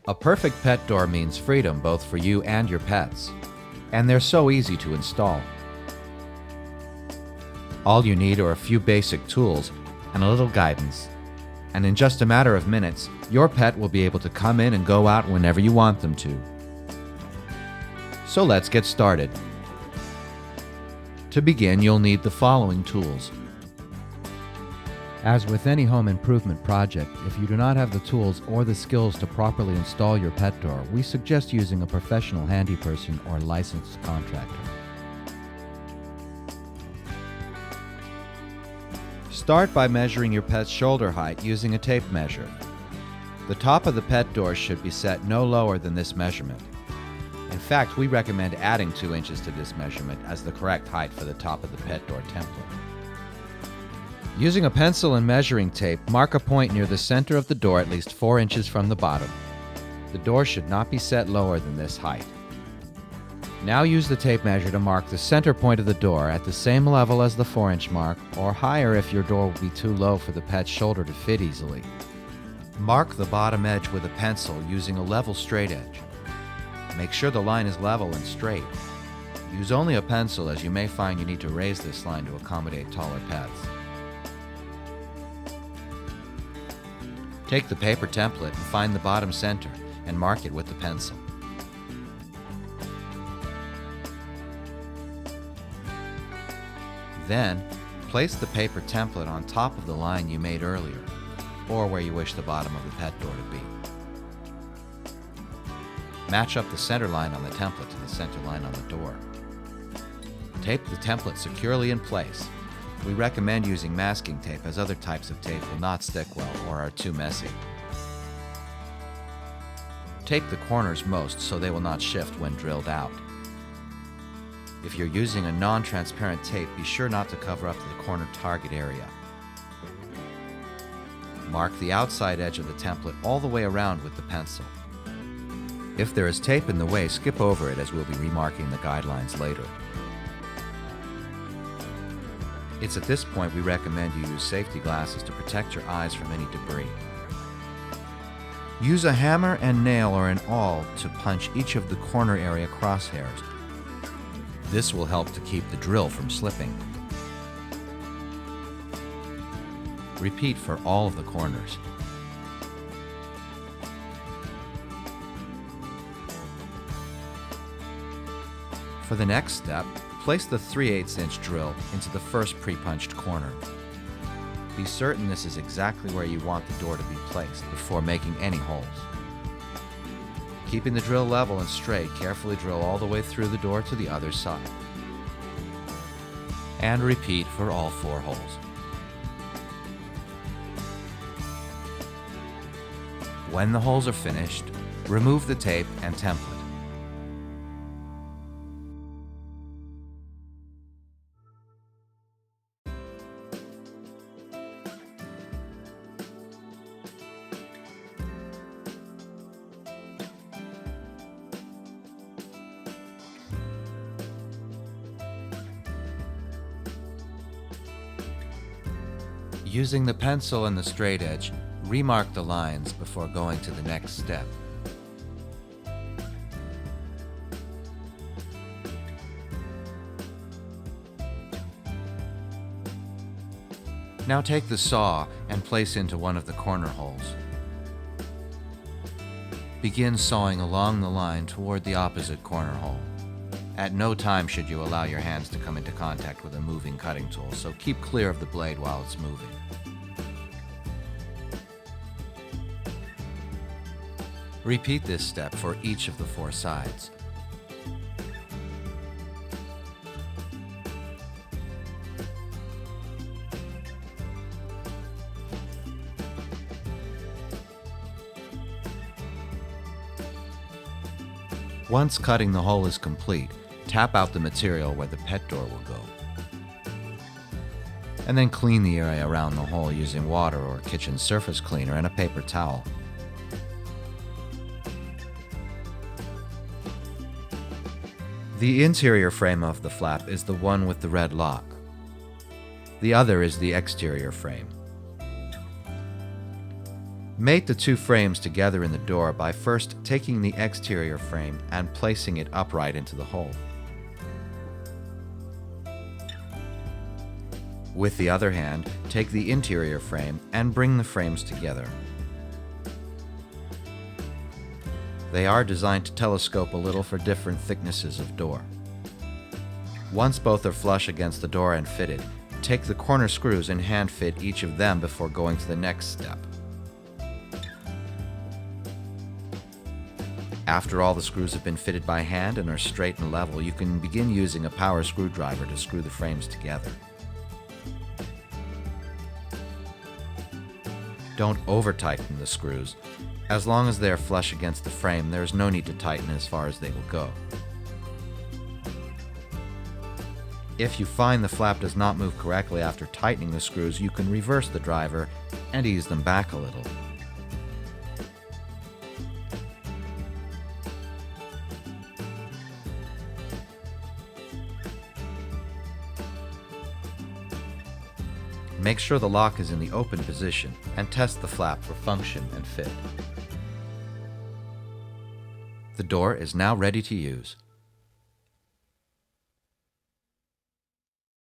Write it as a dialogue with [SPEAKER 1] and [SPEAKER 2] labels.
[SPEAKER 1] A perfect pet door means freedom both for you and your pets, and they're so easy to install. All you need are a few basic tools and a little guidance, and in just a matter of minutes, your pet will be able to come in and go out whenever you want them to. So let's get started. To begin, you'll need the following tools. As with any home improvement project, if you do not have the tools or the skills to properly install your pet door, we suggest using a professional handy person or licensed contractor. Start by measuring your pet's shoulder height using a tape measure. The top of the pet door should be set no lower than this measurement. In fact, we recommend adding 2 inches to this measurement as the correct height for the top of the pet door template. Using a pencil and measuring tape, mark a point near the center of the door at least 4 inches from the bottom. The door should not be set lower than this height. Now use the tape measure to mark the center point of the door at the same level as the 4-inch mark, or higher if your door will be too low for the pet's shoulder to fit easily. Mark the bottom edge with a pencil using a level straight edge. Make sure the line is level and straight. Use only a pencil, as you may find you need to raise this line to accommodate taller pets. Take the paper template and find the bottom center and mark it with the pencil. Then, place the paper template on top of the line you made earlier, or where you wish the bottom of the pet door to be. Match up the center line on the template to the center line on the door. Tape the template securely in place. We recommend using masking tape, as other types of tape will not stick well or are too messy. Tape the corners most so they will not shift when drilled out. If you're using a non-transparent tape, be sure not to cover up the corner target area. Mark the outside edge of the template all the way around with the pencil. If there is tape in the way, skip over it, as we'll be remarking the guidelines later. It's at this point we recommend you use safety glasses to protect your eyes from any debris. Use a hammer and nail or an awl to punch each of the corner area crosshairs. This will help to keep the drill from slipping. Repeat for all of the corners. For the next step, place the 3/8" drill into the first pre-punched corner. Be certain this is exactly where you want the door to be placed before making any holes. Keeping the drill level and straight, carefully drill all the way through the door to the other side. And repeat for all 4 holes. When the holes are finished, remove the tape and template. Using the pencil and the straight edge, remark the lines before going to the next step. Now take the saw and place into one of the corner holes. Begin sawing along the line toward the opposite corner hole. At no time should you allow your hands to come into contact with a moving cutting tool, so keep clear of the blade while it's moving. Repeat this step for each of the 4 sides. Once cutting the hole is complete, tap out the material where the pet door will go. And then clean the area around the hole using water or kitchen surface cleaner and a paper towel. The interior frame of the flap is the one with the red lock. The other is the exterior frame. Mate the two frames together in the door by first taking the exterior frame and placing it upright into the hole. With the other hand, take the interior frame and bring the frames together. They are designed to telescope a little for different thicknesses of door. Once both are flush against the door and fitted, take the corner screws and hand fit each of them before going to the next step. After all the screws have been fitted by hand and are straight and level, you can begin using a power screwdriver to screw the frames together. Don't over-tighten the screws. As long as they are flush against the frame, there is no need to tighten as far as they will go. If you find the flap does not move correctly after tightening the screws, you can reverse the driver and ease them back a little. Make sure the lock is in the open position and test the flap for function and fit. The door is now ready to use.